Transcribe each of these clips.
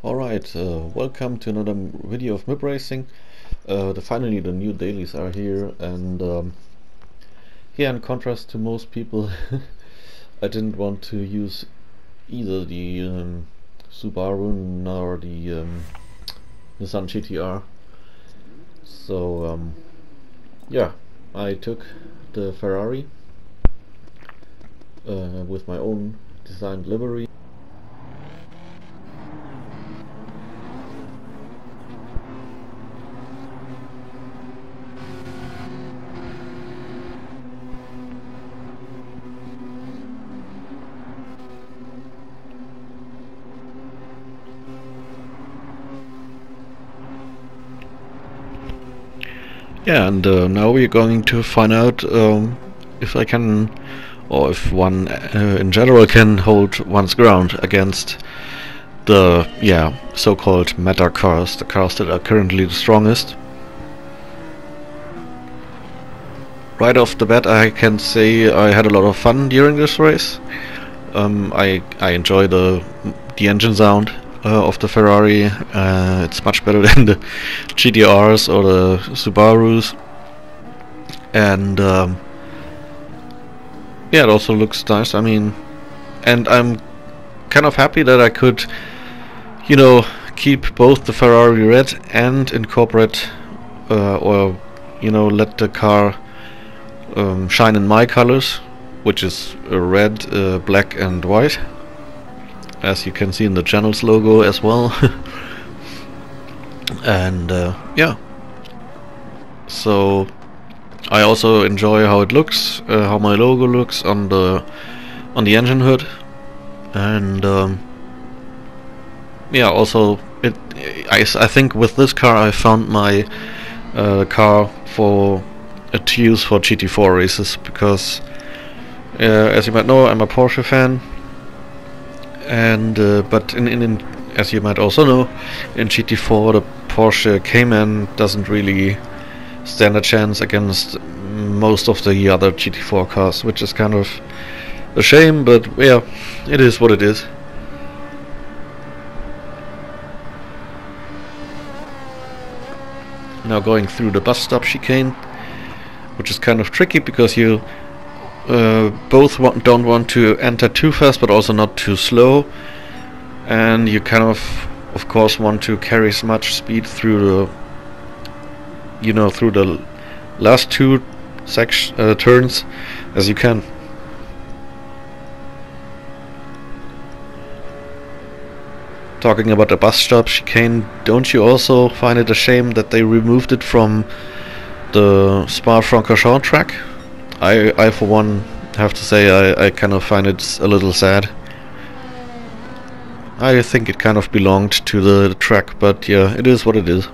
Alright, welcome to another video of MIP Racing. Finally the new dailies are here, and yeah, in contrast to most people, I didn't want to use either the Subaru nor the Nissan GTR. So yeah, I took the Ferrari with my own designed livery. Yeah, and now we're going to find out if I can, or if one in general can hold one's ground against the so-called meta cars, the cars that are currently the strongest. Right off the bat, I can say I had a lot of fun during this race. I enjoy the engine sound of the Ferrari. It's much better than the GTRs or the Subarus, and yeah, it also looks nice. I mean, and I'm kind of happy that I could, keep both the Ferrari red and incorporate or let the car shine in my colors, which is red, black and white, as you can see in the channel's logo as well. And yeah, so I also enjoy how it looks, how my logo looks on the engine hood, and yeah, also I think with this car I found my car to use for GT4 races, because as you might know, I'm a Porsche fan, and but in as you might also know, in GT4 the Porsche Cayman doesn't really stand a chance against most of the other GT4 cars, which is kind of a shame, but yeah, it is what it is. Now going through the bus stop chicane, which is kind of tricky because you both don't want to enter too fast but also not too slow, and you kind of course want to carry as much speed through the last two turns as you can. Talking about the bus stop chicane, don't you also find it a shame that they removed it from the Spa-Francorchamps track? I for one have to say I kind of find it a little sad. I think it kind of belonged to the track, but yeah, it is what it is.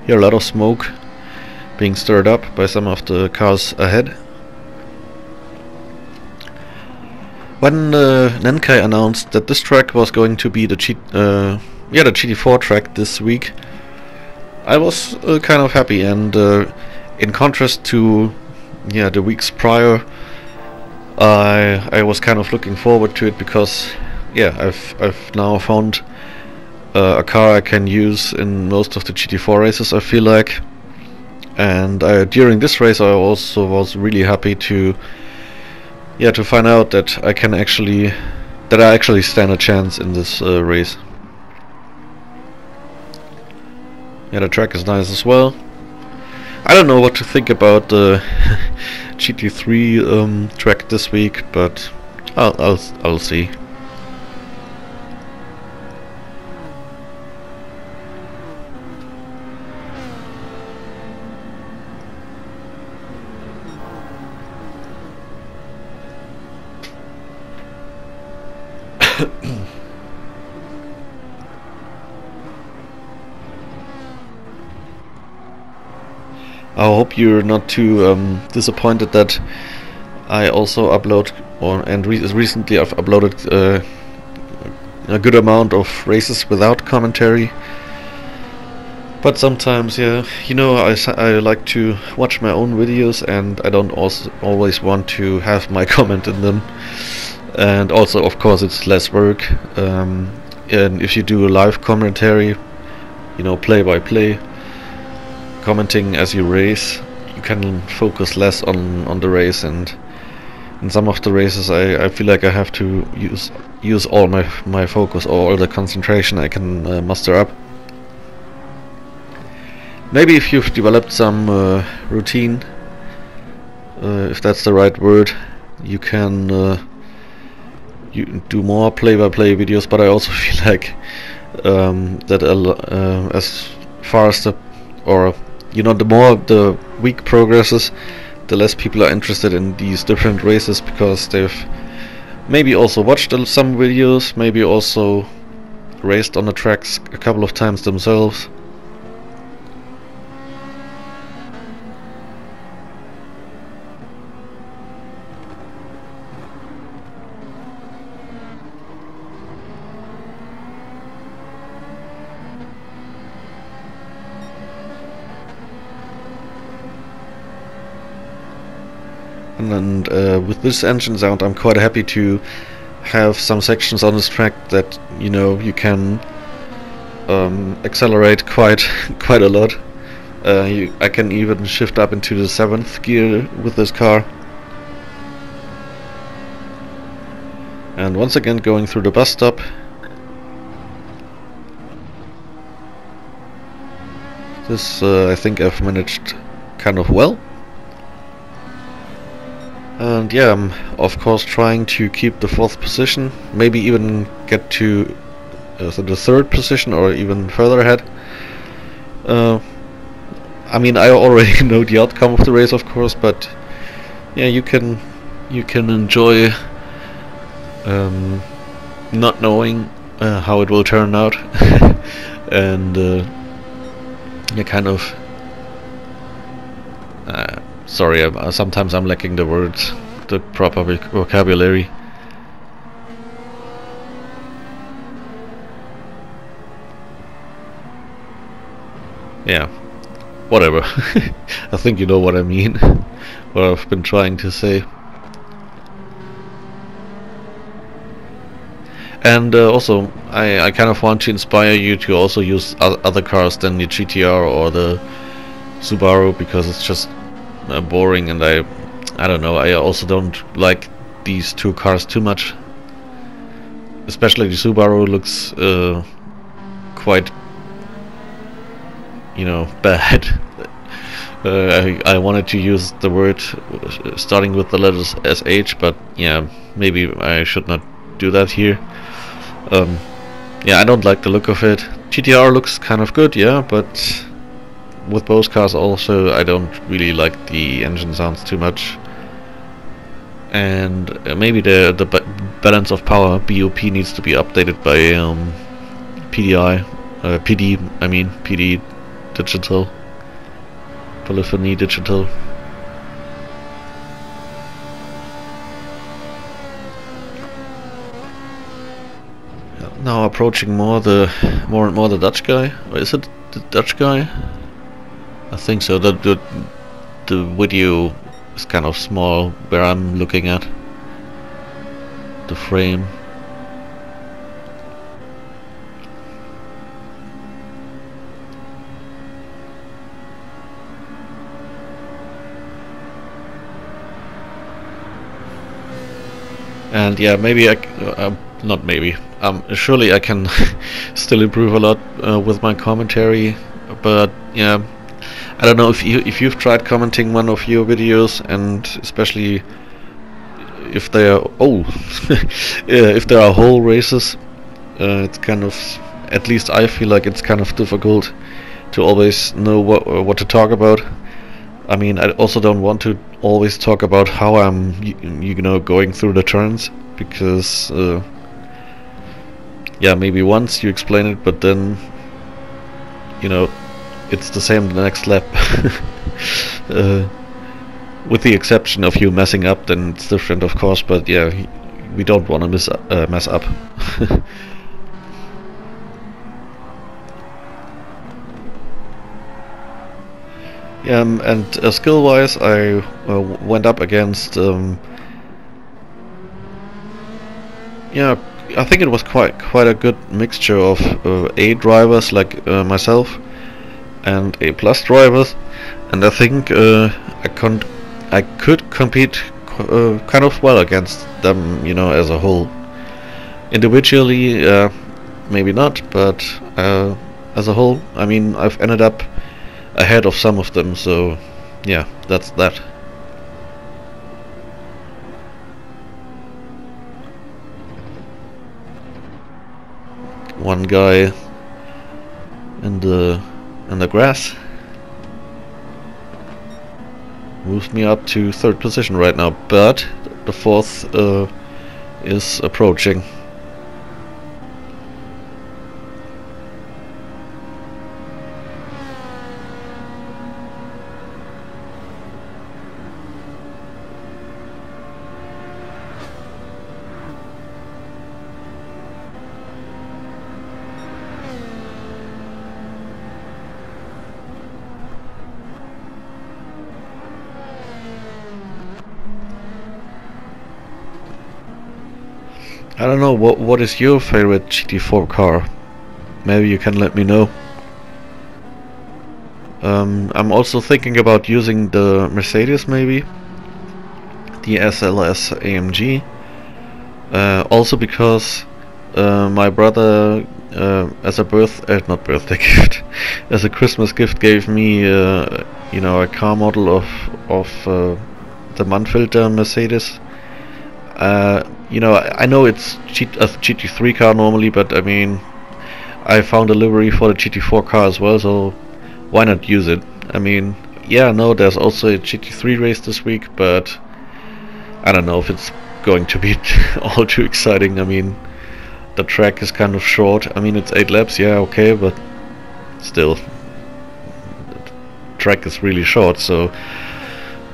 Here a lot of smoke being stirred up by some of the cars ahead. When Nenkai announced that this track was going to be the GT4 track this week, I was kind of happy, and in contrast to the weeks prior, I was kind of looking forward to it, because I've now found a car I can use in most of the GT4 races, I feel like. And during this race I also was really happy to find out that I actually stand a chance in this race. Yeah, the track is nice as well. I don't know what to think about the GT3 track this week, but I'll see. I hope you're not too disappointed that I also upload, recently I've uploaded a good amount of races without commentary. But sometimes, I like to watch my own videos, and I don't always want to have my comment in them. And also, of course, it's less work. and if you do a live commentary, you know, play by play, commenting as you race, you can focus less on the race, and in some of the races I feel like I have to use all my focus or all the concentration I can muster up. Maybe if you've developed some routine, if that's the right word, you can you do more play-by-play videos, but I also feel like that as far as the, or you know, the more the week progresses, the less people are interested in these different races, because they've maybe also watched some videos, maybe also raced on the tracks a couple of times themselves. And with this engine sound, I'm quite happy to have some sections on this track that, you know, you can accelerate quite a lot. I can even shift up into the 7th gear with this car. And once again, going through the bus stop. This I think I've managed kind of well. And yeah, I'm of course trying to keep the 4th position, maybe even get to the 3rd position or even further ahead. I mean, I already know the outcome of the race, of course, but yeah, you can enjoy not knowing how it will turn out, and yeah, kind of. Sorry, sometimes I'm lacking the words, the proper vocabulary. Yeah, whatever. I think you know what I mean, what I've been trying to say. And also, I kind of want to inspire you to also use other cars than the GTR or the Subaru, because it's just boring, and I don't know, I also don't like these two cars too much. Especially the Subaru looks quite, you know, bad. I wanted to use the word starting with the letters SH, but yeah, maybe I should not do that here. Yeah, I don't like the look of it. GTR looks kind of good, yeah, but with both cars also I don't really like the engine sounds too much. And maybe the balance of power, BOP, needs to be updated by PD digital, polyphony digital. Now approaching more and more the Dutch guy. Or is it the Dutch guy? I think so. The video is kind of small where I'm looking at the frame. And yeah, maybe not maybe. Surely I can still improve a lot with my commentary, but yeah. I don't know if you've tried commenting one of your videos, and especially if they are if there are whole races, it's kind of, at least I feel like it's kind of difficult to always know what to talk about. I mean, I also don't want to always talk about how I'm you know, going through the turns, because yeah, maybe once you explain it, but then, you know, it's the same the next lap. With the exception of you messing up, then it's different, of course, but yeah, we don't want to mess up. Yeah, and skill-wise, I went up against yeah, I think it was quite a good mixture of A drivers like myself and A plus drivers, and I think I could compete kind of well against them, you know, as a whole. Individually, maybe not, but as a whole, I mean, I've ended up ahead of some of them, so yeah, that's that. One guy in the grass moves me up to third position right now, but the fourth is approaching. I don't know, what is your favorite GT4 car? Maybe you can let me know. I'm also thinking about using the Mercedes, maybe the SLS AMG. Also because my brother, as a not birthday gift, as a Christmas gift, gave me you know, a car model of the Mann-Filter Mercedes. You know, I know it's a GT3 car normally, but I mean, I found a livery for the GT4 car as well, so why not use it? I mean, yeah, I know there's also a GT3 race this week, but I don't know if it's going to be all too exciting. I mean, the track is kind of short. I mean, it's 8 laps, yeah, okay, but still, the track is really short, so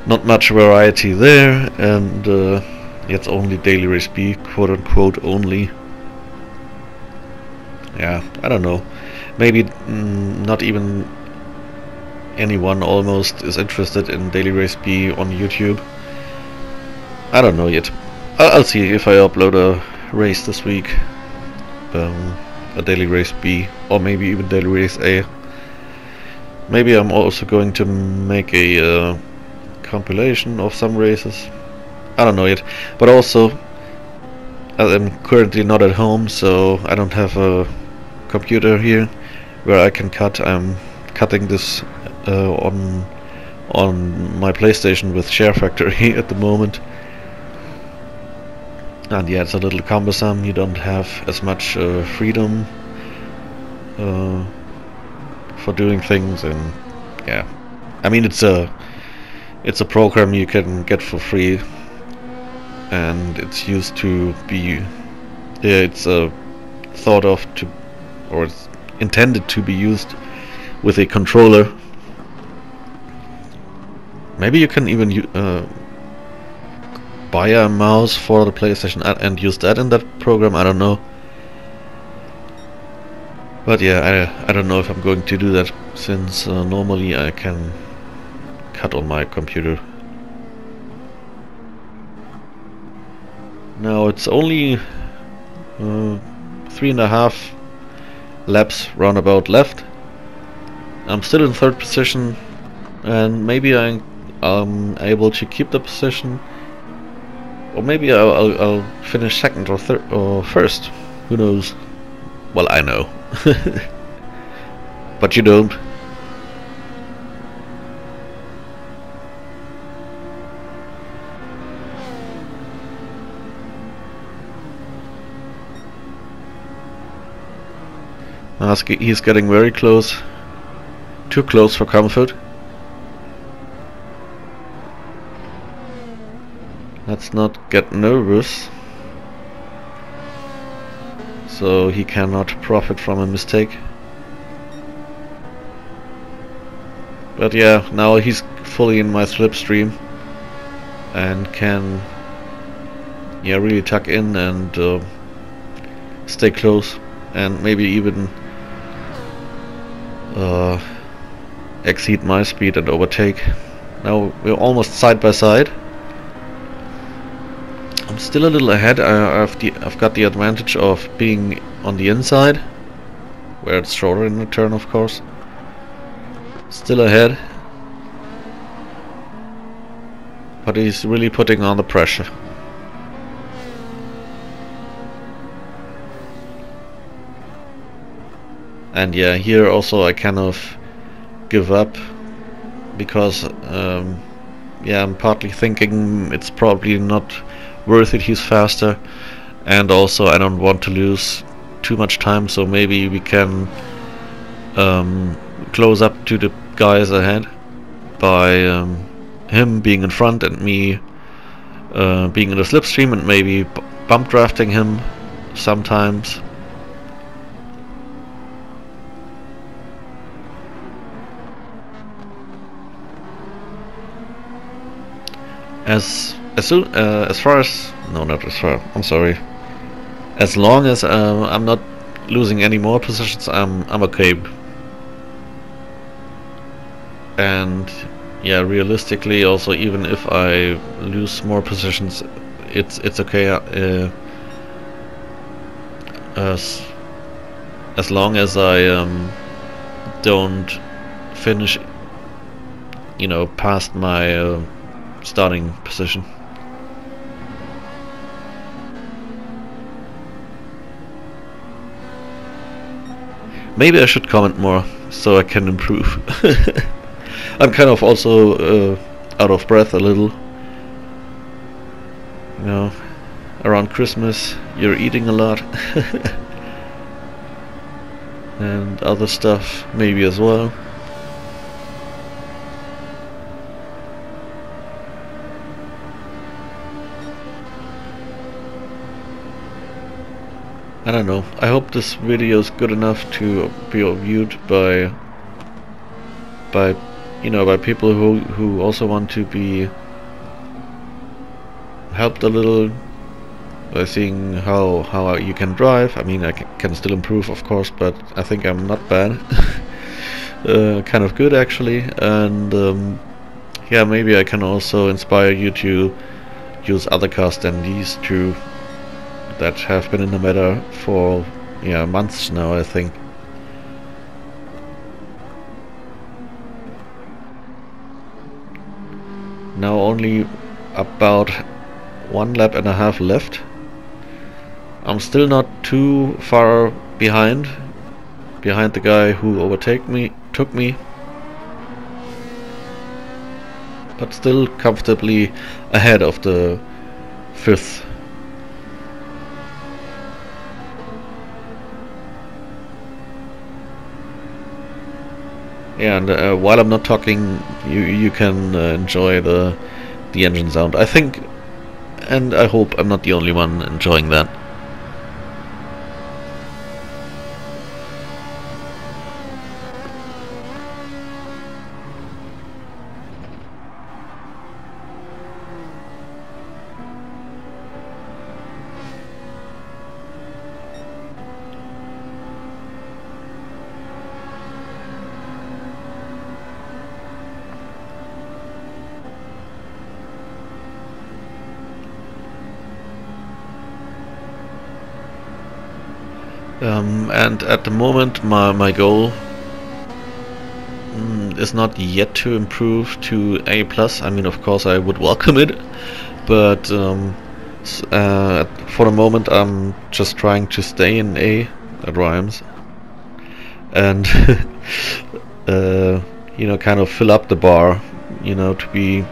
not much variety there, and it's only daily race B, quote unquote, only. Yeah, I don't know. Maybe not even anyone almost is interested in daily race B on YouTube. I don't know yet. I'll see if I upload a race this week. A daily race B, or maybe even daily race A. Maybe I'm also going to make a compilation of some races. I don't know yet, but also I'm currently not at home, so I don't have a computer here where I can cut. I'm cutting this on my PlayStation with Share Factory at the moment, and yeah, it's a little cumbersome. You don't have as much freedom for doing things, and yeah, I mean, it's a program you can get for free. And it's used to be, it's thought of to, or it's intended to be used with a controller. Maybe you can even buy a mouse for the PlayStation and use that in that program. I don't know, but yeah, I don't know if I'm going to do that, since normally I can cut on my computer. Now it's only 3.5 laps roundabout left. I'm still in third position, and maybe I'm able to keep the position, or maybe I'll finish second or third or first. Who knows? Well, I know, but you don't. He's getting very close. Too close for comfort. Let's not get nervous, so he cannot profit from a mistake. But yeah, now he's fully in my slipstream and can, yeah, really tuck in and stay close, and maybe even exceed my speed and overtake. Now we're almost side by side. I'm still a little ahead. I've got the advantage of being on the inside, where it's shorter in the turn, of course. Still ahead, but he's really putting on the pressure. And yeah, here also I kind of give up, because yeah, I'm partly thinking it's probably not worth it. He's faster, and also I don't want to lose too much time, so maybe we can close up to the guys ahead by him being in front and me being in the slipstream, and maybe bump drafting him sometimes. As far as, no, not as far, I'm sorry. As long as I'm not losing any more positions, I'm okay. And yeah, realistically, also, even if I lose more positions, it's okay. As long as I don't finish, you know, past my starting position. Maybe I should comment more so I can improve. I'm kind of also out of breath a little. You know, around Christmas you're eating a lot. And other stuff maybe as well. I don't know. I hope this video is good enough to be viewed by you know, by people who also want to be helped a little by seeing how you can drive. I mean, I can still improve, of course, but I think I'm not bad. Kind of good, actually. And yeah, maybe I can also inspire you to use other cars than these two that have been in the matter for, yeah, months now, I think. Now only about 1.5 laps left. I'm still not too far behind the guy who took me, but still comfortably ahead of the 5th. Yeah, and while I'm not talking, you can enjoy the engine sound. I think, and I hope I'm not the only one enjoying that. And at the moment my goal is not yet to improve to A+. I mean, of course I would welcome it, but for the moment I'm just trying to stay in A. That rhymes. And you know, kind of fill up the bar, you know, to be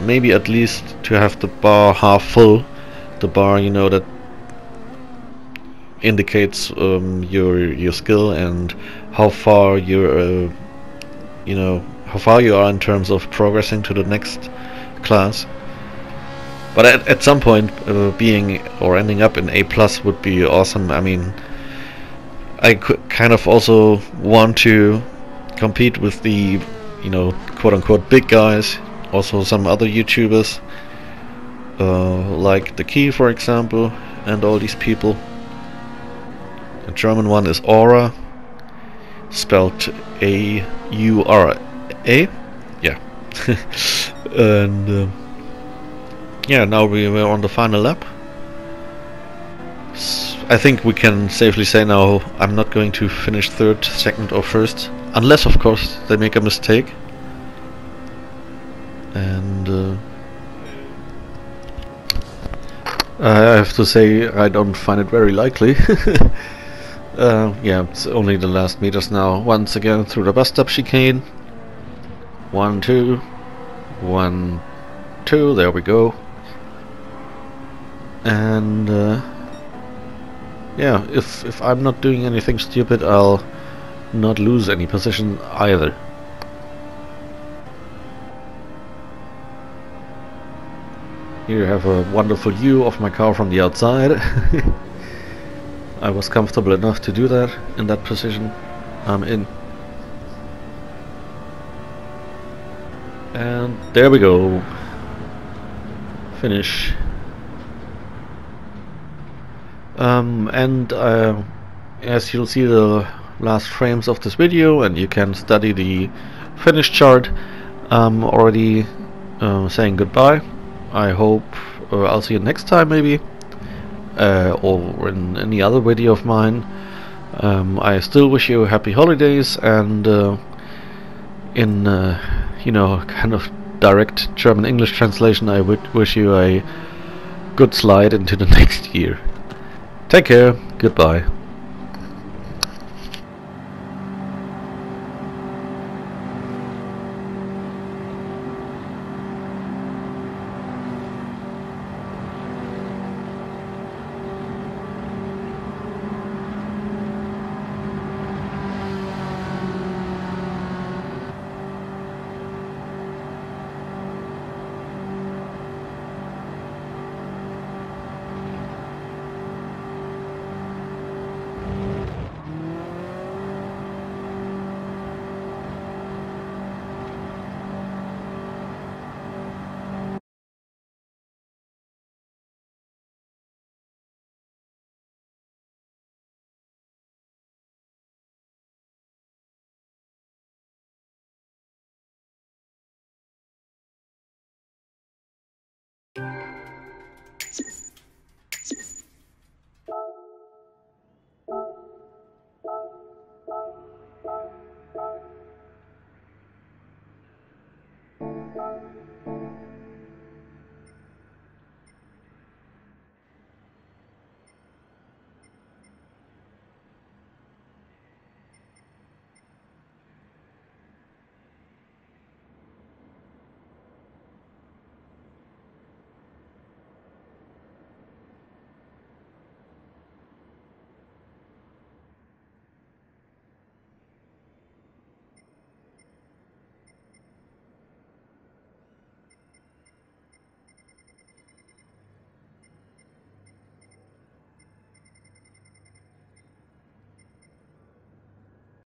maybe at least to have the bar half full. The bar, you know, that indicates your skill and how far you're you know, how far you are in terms of progressing to the next class. But at some point being or ending up in A+ would be awesome. I mean, I kind of also want to compete with the, you know, quote-unquote big guys, also some other YouTubers like the Key, for example, and all these people. The German one is Aura, spelled A-U-R-A. Yeah. And yeah, now we were on the final lap. I think we can safely say now I'm not going to finish third, second or first, unless of course they make a mistake. And I have to say I don't find it very likely. Yeah, it's only the last meters now. Once again through the bus stop chicane. 1, 2, 1, 2, there we go. And yeah, if I'm not doing anything stupid, I'll not lose any position either. Here you have a wonderful view of my car from the outside. I was comfortable enough to do that in that position I'm in. And there we go. Finish. As you'll see the last frames of this video, and you can study the finish chart, I'm already saying goodbye. I hope I'll see you next time, maybe, or in any other video of mine. I still wish you happy holidays, and in you know, kind of direct German-English translation, I would wish you a good slide into the next year. Take care, goodbye.